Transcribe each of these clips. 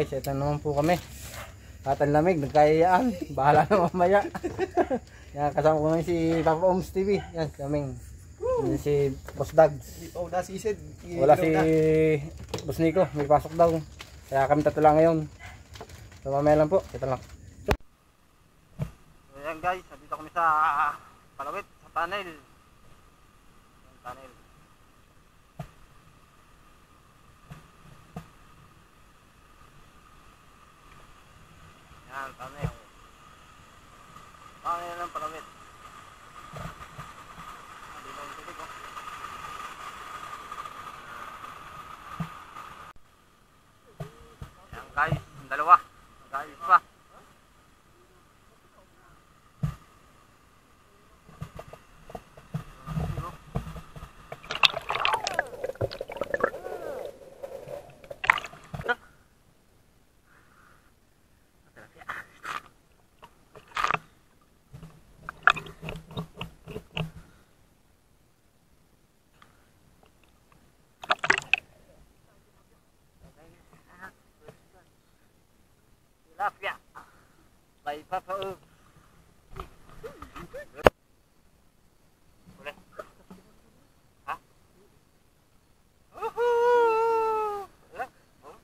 guys, ito naman po kami. At ang lamig, nagkayayaan. Bahala na mamaya. Yan, kasama ko ngayon si Papa Oms TV. Yan, kaming. Yan si Boss Dags. Hindi pa ako nasisid. Wala si Boss Nico, may pasok daw. Kaya kami tatlo lang ngayon. So mamaya lang po, kita lang. So yan guys, dito kami sa Palawit, sa tunnel. Yung tunnel. Yan, tunnel. Tunnel ng Palawit. Dito yung tubig oh. Yan guys, yung dalawa. Guys pa. Tilapia. By Papa Oms. Boleh? Hah? Boleh? Oh?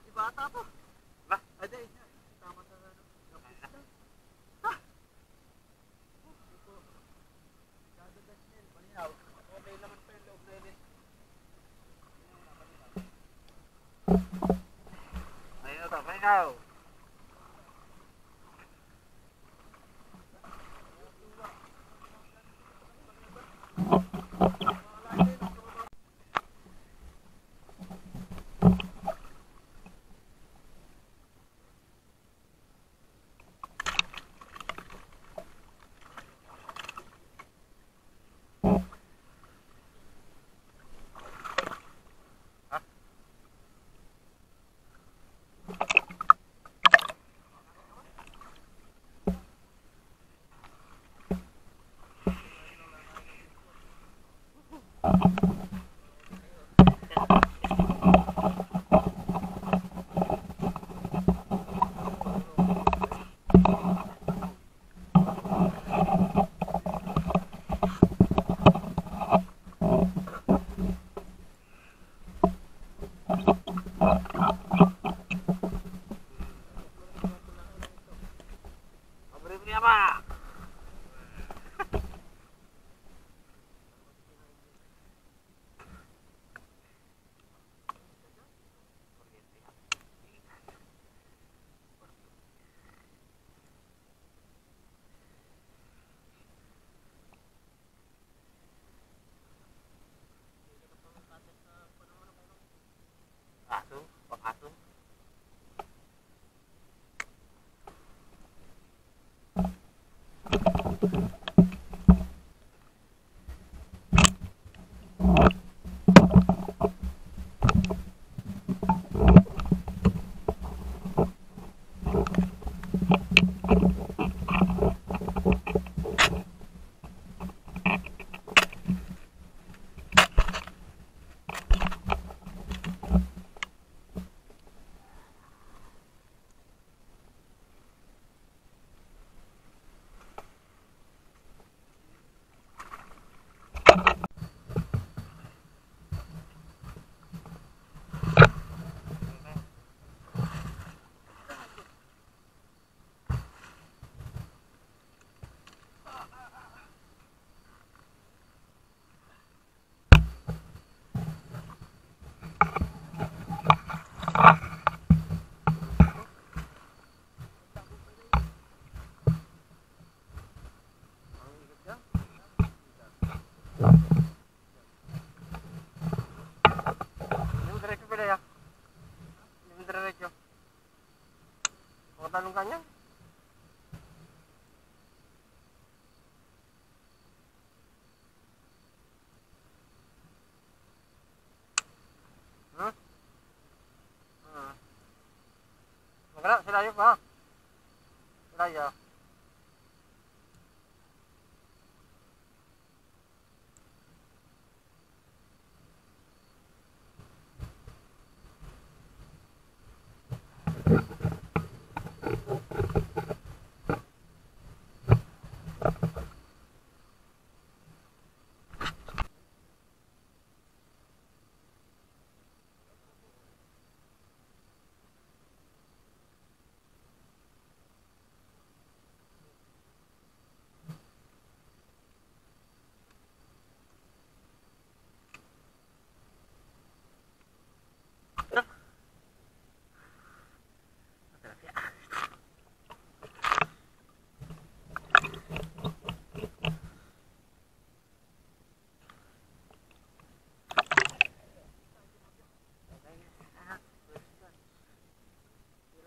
Di bata po. Ba? Ada ini. Tama sa ano. Ah. Dadadas niya, malinaw. Okay naman pa yung loob na yun. Ayun ito, malinaw.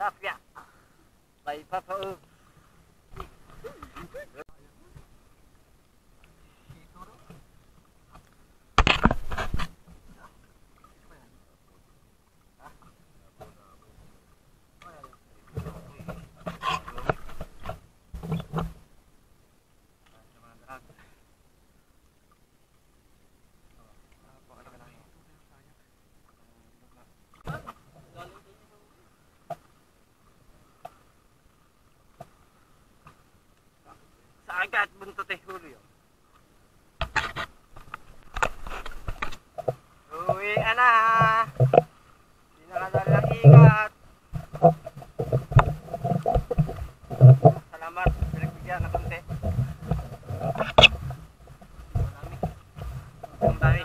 tilapia. May Papa. Sa agad buntot eh Julio. Uwi na. Pinakadali ng ikat. Salamat. Pinagbigyan na konti. Ang dami.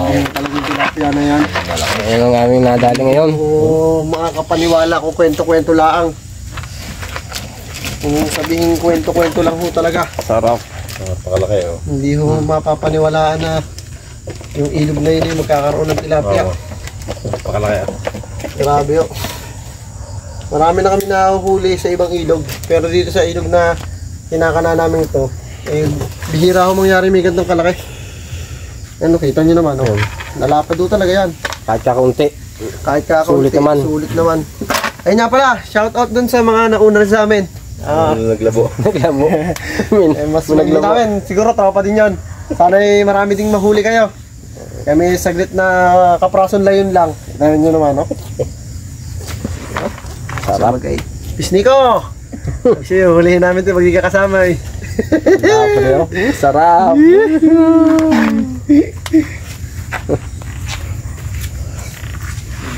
Talagang tilapia na yan. Ayan ang aming nadali ngayon. Oo, makakapaniwala ko kwento-kwento lang. Kung sabihin kwento-kwento lang ho talaga. Sarap. Pakalaki oh. Hindi ho mapapaniwalaan na yung ilog na yun ay magkakaroon ng tilapia. Pakalaki ah. Grabe ho. Marami na kami nahuhuli sa ibang ilog. Pero dito sa ilog na kinakana namin ito, eh, bihira ho mangyari may gandang kalaki. Ano, kita nyo naman, oh. Nalapad ho talaga yan. Kahit kakunti. Kahit kakaunti, Sulit naman. Sulit naman. Ayun nga pala, shout out dun sa mga nauna sa amin. Naglabo. Naglabo. Mas naglabo namin, siguro tropa din yan. Sana'y marami ding mahuli kayo. Kami saglit na kaprason layon lang. Namin nyo naman, no? Sarap. Pisniko! Kasi hulihin namin ito, magkikasama eh. Sarap.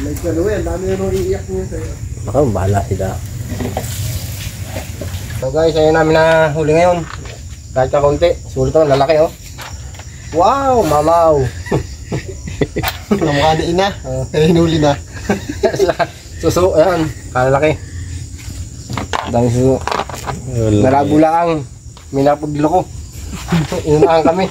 Like ka Noel, dami na nung iiyak niya sa'yo. Baka bahala sila. So guys, ayun namin na huli ngayon. Kahit kakunti. Sulit naman, lalaki oh. Wow, mamaw. Namukha na ina, hinuli na. Suso, ayan. Kalalaki. Dami suso. Narabulaan. Minapaglo ko. Inunahan kami.